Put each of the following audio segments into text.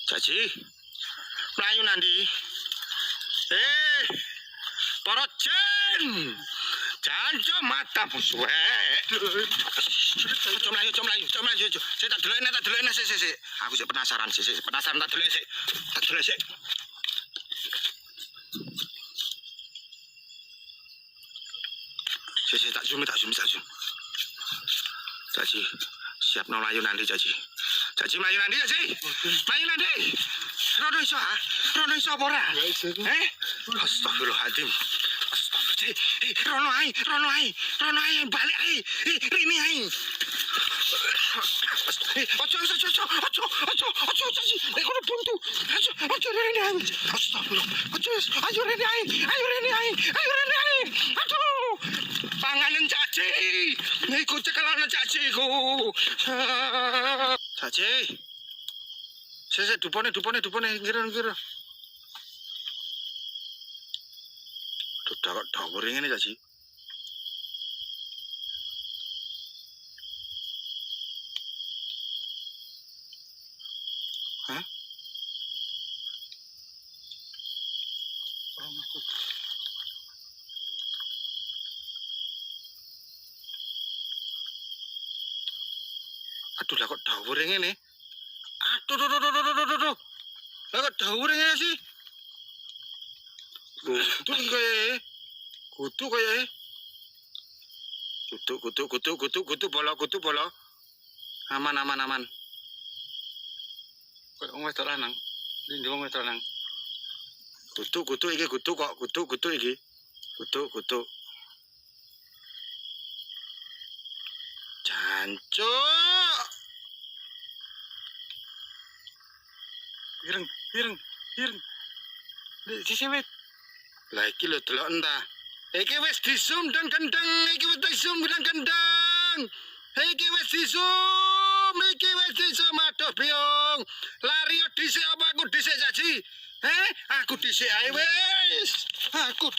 Jaji, melayu nanti. Para jen, janjo mata busue. Com melayu. Saya tak delok sih. Aku sih penasaran tak delok sih. Saya tak zoom. Jaji, siap melayu nanti Jaji. Melayu nanti. Rono iso apa ora? Astagfirullahaladzim. Rono ai, balik ai. Rini ai. Ojo Jaji. Kono buntu. Ojo Rini ai. Astagfirullah. Ayo Rini ai. Aduh. Panganan Jaji. Iku cekelane Jaji iku. Jaji. Saya dupone kira. Tuh dawur ngene Jaji. Hah? Aduh lah kok dawur ngene. Aduh. Lah kok dawur ngene sih? Kutu kaya. Kutu bola. Aman. Kok wong wedok lanang. Ndi wong wedok lanang. Kutu iki kutu iki. Kutu. Jancuk. Ireng. Sisi wit. Lah iki lho delok entah. Iki wis disum dan kendang, Iki wis disum. Aduh biung. Lari dhisik apa aku dhisik Jaji? Aku dhisik ae wis. Aduh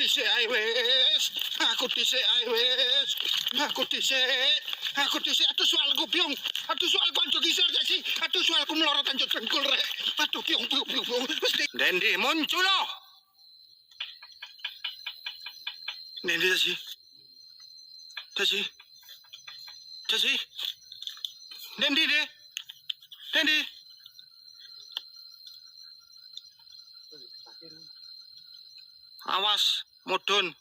soalku biung. Soalku anjuk kisar Jaji. Soalku melorot anjuk dengkul rek. Aduh biung. Dendi muncul loh. Dendi Jaji. Dendi. Awas, mudun.